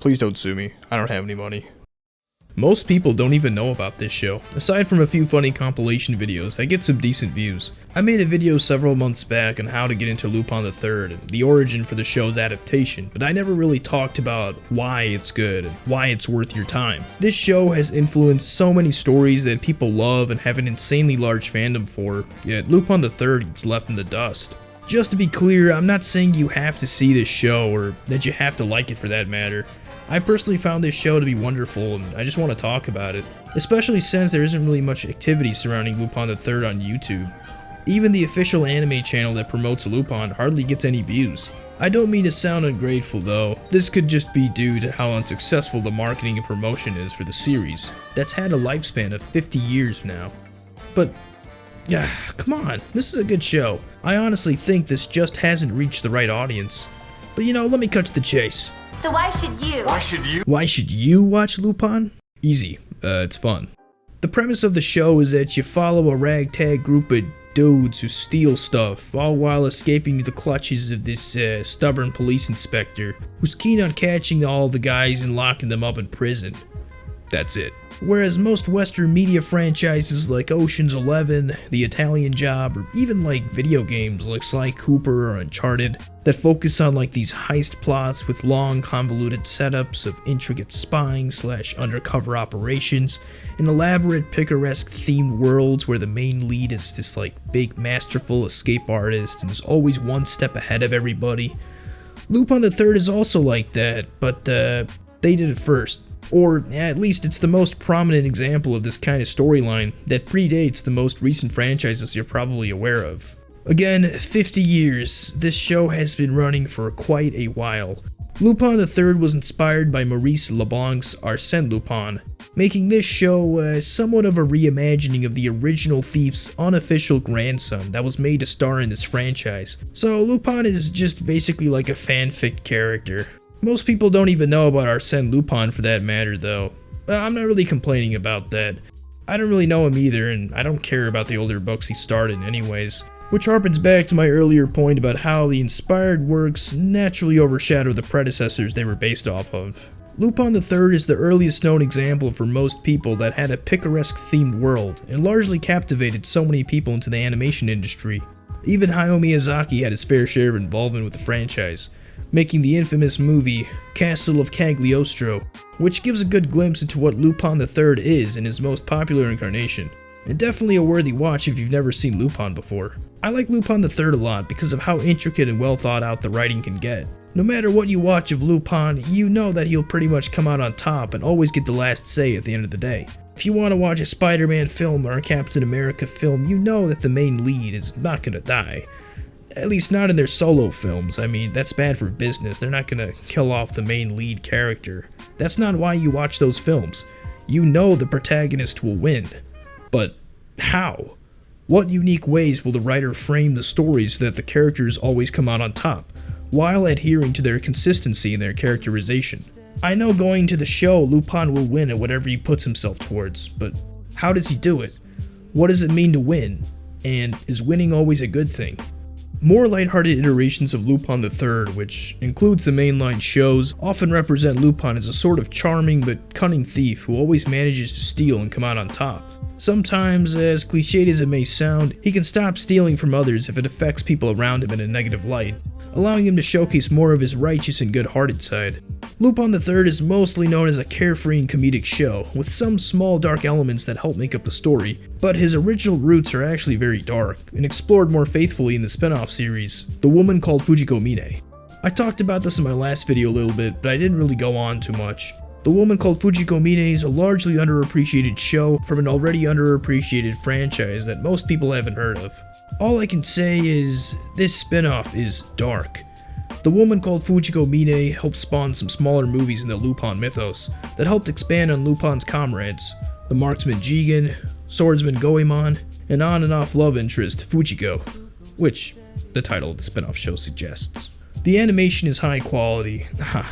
Please don't sue me. I don't have any money. Most people don't even know about this show, aside from a few funny compilation videos that get some decent views. I made a video several months back on how to get into Lupin the Third and the origin for the show's adaptation, but I never really talked about why it's good and why it's worth your time. This show has influenced so many stories that people love and have an insanely large fandom for, yet Lupin the Third gets left in the dust. Just to be clear, I'm not saying you have to see this show or that you have to like it for that matter. I personally found this show to be wonderful and I just want to talk about it, especially since there isn't really much activity surrounding Lupin the Third on YouTube. Even the official anime channel that promotes Lupin hardly gets any views. I don't mean to sound ungrateful though, this could just be due to how unsuccessful the marketing and promotion is for the series, that's had a lifespan of 50 years now. But yeah, come on, this is a good show. I honestly think this just hasn't reached the right audience. But let me cut to the chase. So why should you? Why should you watch Lupin? Easy, it's fun. The premise of the show is that you follow a ragtag group of dudes who steal stuff, all while escaping the clutches of this stubborn police inspector, who's keen on catching all the guys and locking them up in prison. That's it. Whereas most Western media franchises like Ocean's 11, The Italian Job, or even like video games like Sly Cooper or Uncharted, that focus on like these heist plots with long convoluted setups of intricate spying / undercover operations, and elaborate picaresque themed worlds where the main lead is this like big masterful escape artist and is always one step ahead of everybody. Lupin the Third is also like that, but they did it first. Or at least it's the most prominent example of this kind of storyline that predates the most recent franchises you're probably aware of. Again, 50 years, this show has been running for quite a while. Lupin the Third was inspired by Maurice Leblanc's Arsène Lupin, making this show somewhat of a reimagining of the original thief's unofficial grandson that was made to star in this franchise. So Lupin is just basically like a fanfic character. Most people don't even know about Arsène Lupin for that matter though. I'm not really complaining about that. I don't really know him either, and I don't care about the older books he starred in anyways. Which harpens back to my earlier point about how the inspired works naturally overshadow the predecessors they were based off of. Lupin the Third is the earliest known example for most people that had a picaresque themed world, and largely captivated so many people into the animation industry. Even Hayao Miyazaki had his fair share of involvement with the franchise, making the infamous movie Castle of Cagliostro, which gives a good glimpse into what Lupin the Third is in his most popular incarnation, and definitely a worthy watch if you've never seen Lupin before. I like Lupin the Third a lot because of how intricate and well thought out the writing can get. No matter what you watch of Lupin, you know that he'll pretty much come out on top and always get the last say at the end of the day. If you want to watch a Spider-Man film or a Captain America film, you know that the main lead is not gonna die. At least not in their solo films. I mean, that's bad for business. They're not gonna kill off the main lead character. That's not why you watch those films. You know the protagonist will win. But how? What unique ways will the writer frame the story so that the characters always come out on top, while adhering to their consistency in their characterization? I know going to the show, Lupin will win at whatever he puts himself towards, but how does he do it? What does it mean to win? And is winning always a good thing? More lighthearted iterations of Lupin the Third, which includes the mainline shows, often represent Lupin as a sort of charming but cunning thief who always manages to steal and come out on top. Sometimes, as cliched as it may sound, he can stop stealing from others if it affects people around him in a negative light, allowing him to showcase more of his righteous and good-hearted side. Lupin the Third is mostly known as a carefree and comedic show, with some small dark elements that help make up the story, but his original roots are actually very dark, and explored more faithfully in the spin-off series, The Woman Called Fujiko Mine. I talked about this in my last video a little bit, but I didn't really go on too much. The Woman Called Fujiko Mine is a largely underappreciated show from an already underappreciated franchise that most people haven't heard of. All I can say is, this spin-off is dark. The Woman Called Fujiko Mine helped spawn some smaller movies in the Lupin mythos that helped expand on Lupin's comrades, the marksman Jigen, swordsman Goemon, and on and off love interest Fujiko, which the title of the spin-off show suggests. The animation is high quality.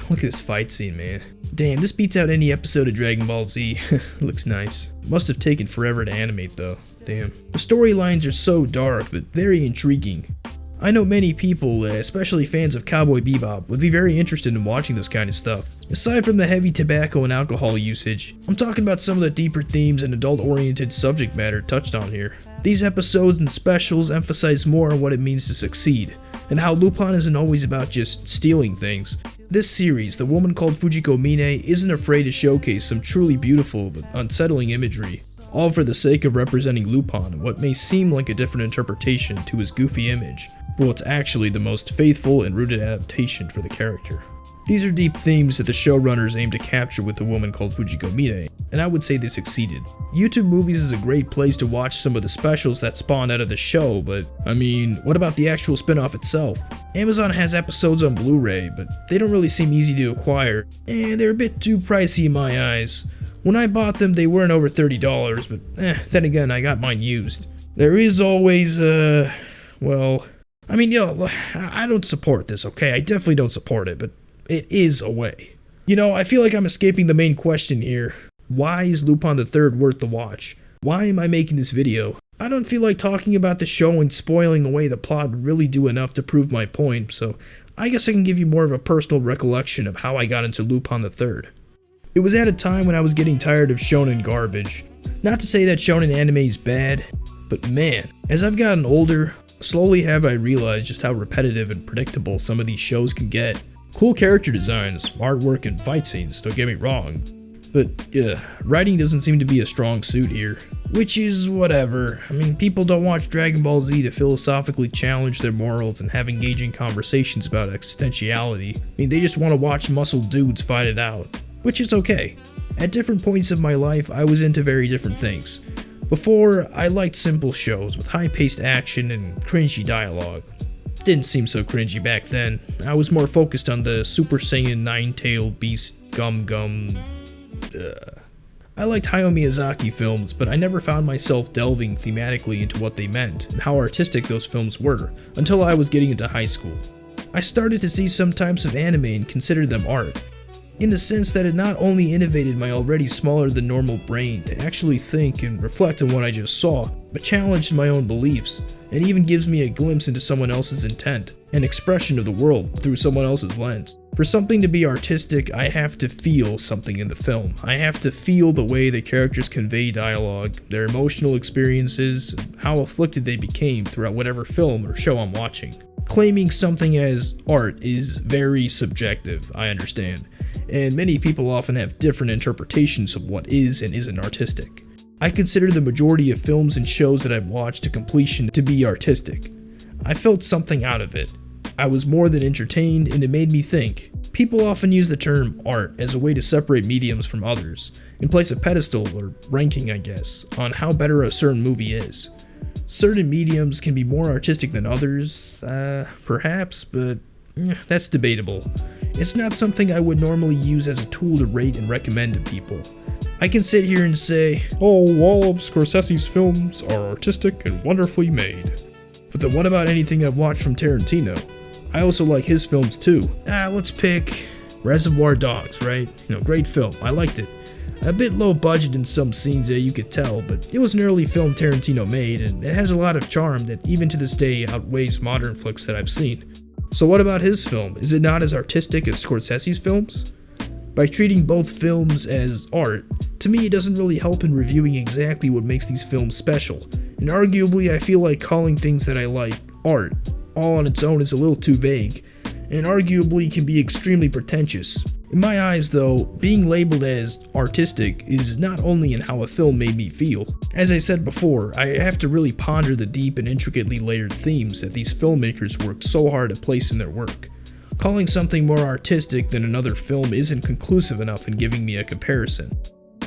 Look at this fight scene, man. Damn, this beats out any episode of Dragon Ball Z. Looks nice. Must have taken forever to animate though. Damn. The storylines are so dark, but very intriguing. I know many people, especially fans of Cowboy Bebop, would be very interested in watching this kind of stuff. Aside from the heavy tobacco and alcohol usage, I'm talking about some of the deeper themes and adult-oriented subject matter touched on here. These episodes and specials emphasize more on what it means to succeed, and how Lupin isn't always about just stealing things. This series, The Woman Called Fujiko Mine, isn't afraid to showcase some truly beautiful but unsettling imagery, all for the sake of representing Lupin in what may seem like a different interpretation to his goofy image, but what's actually the most faithful and rooted adaptation for the character. These are deep themes that the showrunners aim to capture with The Woman Called Fujiko Mine, and I would say they succeeded. YouTube Movies is a great place to watch some of the specials that spawned out of the show, but I mean, what about the actual spin-off itself? Amazon has episodes on Blu-ray, but they don't really seem easy to acquire, and they're a bit too pricey in my eyes. When I bought them, they weren't over $30, but then again, I got mine used. There is always, well, I mean, I don't support this, okay? I definitely don't support it, but it is a way. I feel like I'm escaping the main question here. Why is Lupin the Third worth the watch? Why am I making this video? I don't feel like talking about the show and spoiling away the plot would really do enough to prove my point, so I guess I can give you more of a personal recollection of how I got into Lupin the Third. It was at a time when I was getting tired of shonen garbage. Not to say that shonen anime is bad, but man, as I've gotten older, slowly have I realized just how repetitive and predictable some of these shows can get. Cool character designs, artwork, and fight scenes, don't get me wrong. But writing doesn't seem to be a strong suit here. Which is whatever. I mean, people don't watch Dragon Ball Z to philosophically challenge their morals and have engaging conversations about existentiality. I mean, they just want to watch muscle dudes fight it out. Which is okay. At different points of my life, I was into very different things. Before, I liked simple shows with high-paced action and cringy dialogue. Didn't seem so cringy back then. I was more focused on the Super Saiyan nine-tailed beast Gum. I liked Hayao Miyazaki films, but I never found myself delving thematically into what they meant and how artistic those films were until I was getting into high school. I started to see some types of anime and consider them art, in the sense that it not only innovated my already smaller than normal brain to actually think and reflect on what I just saw, but challenged my own beliefs, and even gives me a glimpse into someone else's intent, an expression of the world through someone else's lens. For something to be artistic, I have to feel something in the film. I have to feel the way the characters convey dialogue, their emotional experiences, and how afflicted they became throughout whatever film or show I'm watching. Claiming something as art is very subjective, I understand, and many people often have different interpretations of what is and isn't artistic. I consider the majority of films and shows that I've watched to completion to be artistic. I felt something out of it. I was more than entertained, and it made me think. People often use the term art as a way to separate mediums from others, and place a pedestal, or ranking I guess, on how better a certain movie is. Certain mediums can be more artistic than others, perhaps, but that's debatable. It's not something I would normally use as a tool to rate and recommend to people. I can sit here and say, oh, all of Scorsese's films are artistic and wonderfully made. But then what about anything I've watched from Tarantino? I also like his films too. Let's pick Reservoir Dogs, right? Great film, I liked it. A bit low budget in some scenes that you could tell, but it was an early film Tarantino made, and it has a lot of charm that even to this day outweighs modern flicks that I've seen. So what about his film? Is it not as artistic as Scorsese's films? By treating both films as art, to me it doesn't really help in reviewing exactly what makes these films special, and arguably I feel like calling things that I like art all on its own is a little too vague, and arguably can be extremely pretentious. In my eyes though, being labeled as artistic is not only in how a film made me feel. As I said before, I have to really ponder the deep and intricately layered themes that these filmmakers worked so hard to place in their work. Calling something more artistic than another film isn't conclusive enough in giving me a comparison,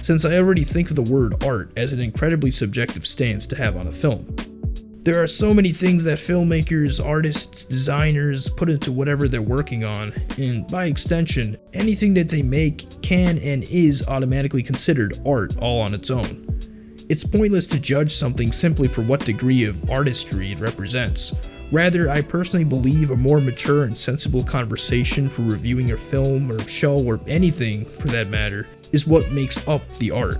since I already think of the word art as an incredibly subjective stance to have on a film. There are so many things that filmmakers, artists, designers put into whatever they're working on, and by extension, anything that they make can and is automatically considered art all on its own. It's pointless to judge something simply for what degree of artistry it represents. Rather, I personally believe a more mature and sensible conversation for reviewing a film or show or anything for that matter is what makes up the art,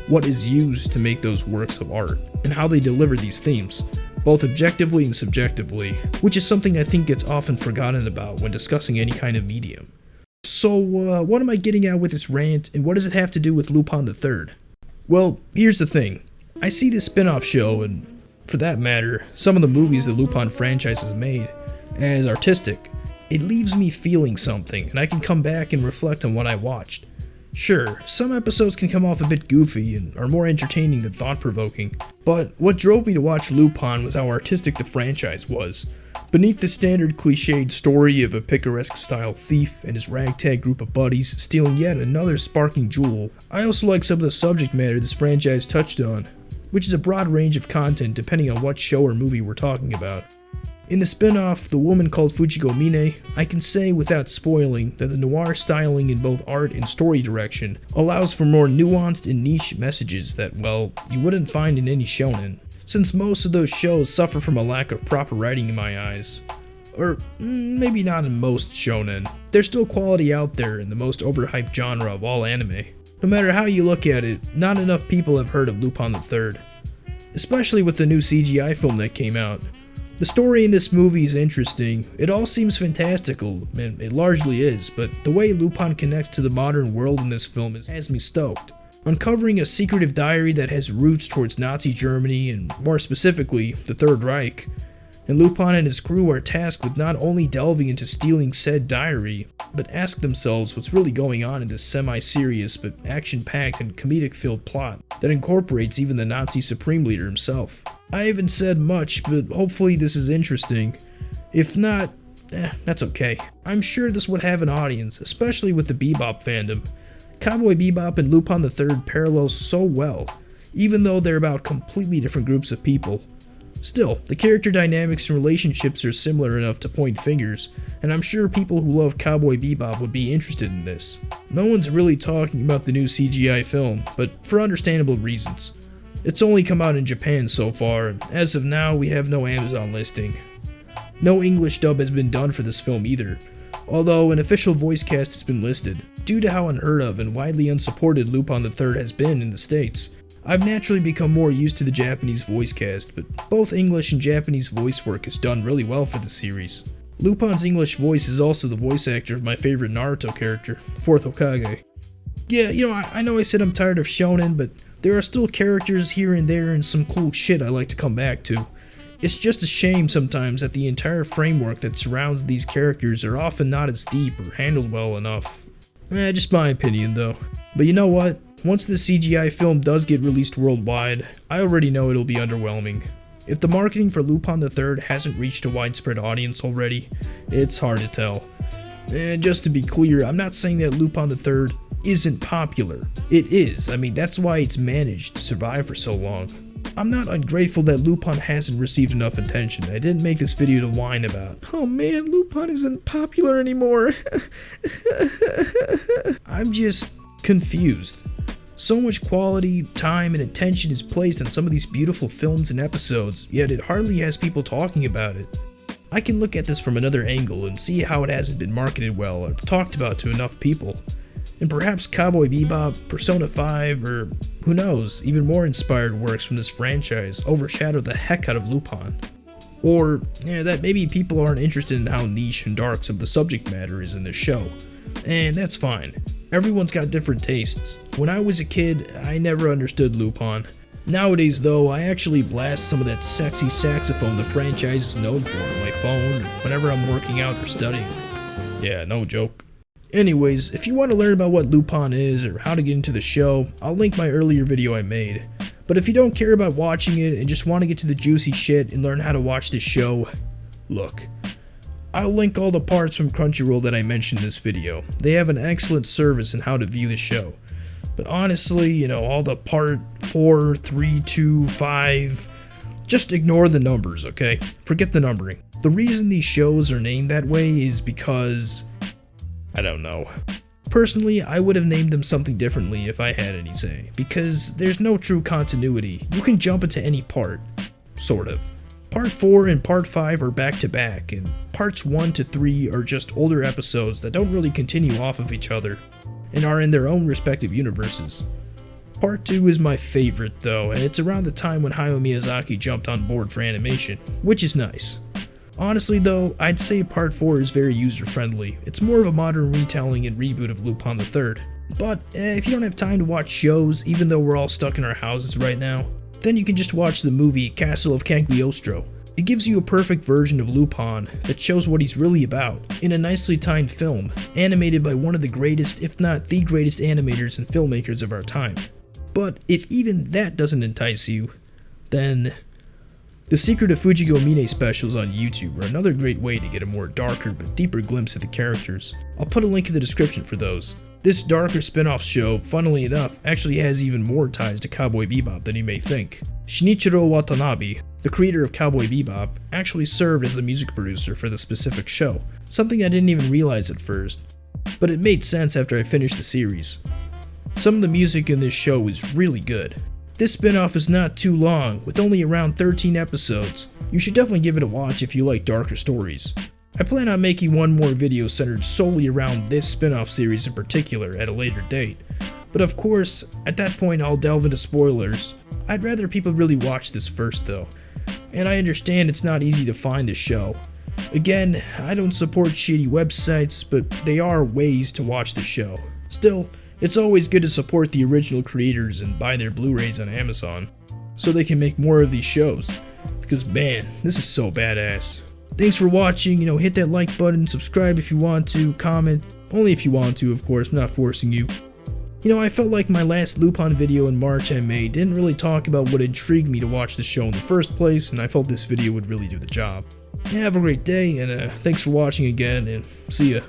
what is used to make those works of art, and how they deliver these themes. both objectively and subjectively, which is something I think gets often forgotten about when discussing any kind of medium. So, what am I getting at with this rant, and what does it have to do with Lupin the Third? Well, here's the thing. I see this spin-off show, and for that matter, some of the movies the Lupin franchise has made, as artistic. It leaves me feeling something, and I can come back and reflect on what I watched. Sure, some episodes can come off a bit goofy and are more entertaining than thought-provoking, but what drove me to watch Lupin was how artistic the franchise was. Beneath the standard cliched story of a picaresque-style thief and his ragtag group of buddies stealing yet another sparking jewel, I also like some of the subject matter this franchise touched on, which is a broad range of content depending on what show or movie we're talking about. In the spin-off, The Woman Called Fujiko Mine, I can say without spoiling that the noir styling in both art and story direction allows for more nuanced and niche messages that, well, you wouldn't find in any shonen, since most of those shows suffer from a lack of proper writing in my eyes. Or maybe not in most shonen. There's still quality out there in the most overhyped genre of all anime. No matter how you look at it, not enough people have heard of Lupin the Third, especially with the new CGI film that came out. The story in this movie is interesting, it all seems fantastical, and it largely is, but the way Lupin connects to the modern world in this film has me stoked. Uncovering a secretive diary that has roots towards Nazi Germany, and more specifically, the Third Reich, and Lupin and his crew are tasked with not only delving into stealing said diary, but ask themselves what's really going on in this semi-serious but action-packed and comedic-filled plot that incorporates even the Nazi Supreme Leader himself. I haven't said much, but hopefully this is interesting. If not, that's okay. I'm sure this would have an audience, especially with the Bebop fandom. Cowboy Bebop and Lupin the Third parallel so well, even though they're about completely different groups of people. Still, the character dynamics and relationships are similar enough to point fingers, and I'm sure people who love Cowboy Bebop would be interested in this. No one's really talking about the new CGI film, but for understandable reasons. It's only come out in Japan so far, and as of now we have no Amazon listing. No English dub has been done for this film either, although an official voice cast has been listed. Due to how unheard of and widely unsupported Lupin the Third has been in the States, I've naturally become more used to the Japanese voice cast, but both English and Japanese voice work is done really well for the series. Lupin's English voice is also the voice actor of my favorite Naruto character, 4th Hokage. Yeah, I know I said I'm tired of shonen, but there are still characters here and there and some cool shit I like to come back to. It's just a shame sometimes that the entire framework that surrounds these characters are often not as deep or handled well enough. Just my opinion though. But you know what? Once the CGI film does get released worldwide, I already know it'll be underwhelming. If the marketing for Lupin the Third hasn't reached a widespread audience already, it's hard to tell. And just to be clear, I'm not saying that Lupin the Third isn't popular. It is. I mean, that's why it's managed to survive for so long. I'm not ungrateful that Lupin hasn't received enough attention. I didn't make this video to whine about, oh man, Lupin isn't popular anymore. I'm just confused. So much quality, time, and attention is placed on some of these beautiful films and episodes, yet it hardly has people talking about it. I can look at this from another angle and see how it hasn't been marketed well or talked about to enough people. And perhaps Cowboy Bebop, Persona 5, or who knows, even more inspired works from this franchise overshadow the heck out of Lupin. Or that maybe people aren't interested in how niche and dark some of the subject matter is in this show. And that's fine. Everyone's got different tastes. When I was a kid, I never understood Lupin. Nowadays though, I actually blast some of that sexy saxophone the franchise is known for on my phone whenever I'm working out or studying. Yeah, no joke. Anyways, if you want to learn about what Lupin is or how to get into the show, I'll link my earlier video I made. But if you don't care about watching it and just want to get to the juicy shit and learn how to watch this show, look. I'll link all the parts from Crunchyroll that I mentioned in this video. They have an excellent service in how to view the show. But honestly, all the part 4, 3, 2, 5, just ignore the numbers, okay? Forget the numbering. The reason these shows are named that way is because, I don't know. Personally, I would have named them something differently if I had any say, because there's no true continuity. You can jump into any part, sort of. Part 4 and Part 5 are back to back, and Parts 1 to 3 are just older episodes that don't really continue off of each other, and are in their own respective universes. Part 2 is my favorite though, and it's around the time when Hayao Miyazaki jumped on board for animation, which is nice. Honestly though, I'd say Part 4 is very user-friendly. It's more of a modern retelling and reboot of Lupin the Third. But if you don't have time to watch shows, even though we're all stuck in our houses right now, then you can just watch the movie Castle of Cagliostro. It gives you a perfect version of Lupin that shows what he's really about in a nicely timed film, animated by one of the greatest, if not the greatest animators and filmmakers of our time. But if even that doesn't entice you, then the Secret of Fujigo Mine specials on YouTube are another great way to get a more darker but deeper glimpse at the characters. I'll put a link in the description for those. This darker spin-off show, funnily enough, actually has even more ties to Cowboy Bebop than you may think. Shinichiro Watanabe, the creator of Cowboy Bebop, actually served as the music producer for the specific show, something I didn't even realize at first, but it made sense after I finished the series. Some of the music in this show is really good. This spin-off is not too long, with only around 13 episodes. You should definitely give it a watch if you like darker stories. I plan on making one more video centered solely around this spin-off series in particular at a later date, but of course, at that point I'll delve into spoilers. I'd rather people really watch this first though, and I understand it's not easy to find the show. Again, I don't support shitty websites, but they are ways to watch the show. Still, it's always good to support the original creators and buy their Blu-rays on Amazon, so they can make more of these shows, because man, this is so badass. Thanks for watching, hit that like button, subscribe if you want to, comment, only if you want to of course, I'm not forcing you. I felt like my last Lupin video in March I made didn't really talk about what intrigued me to watch the show in the first place, and I felt this video would really do the job. Have a great day, and thanks for watching again, and see ya.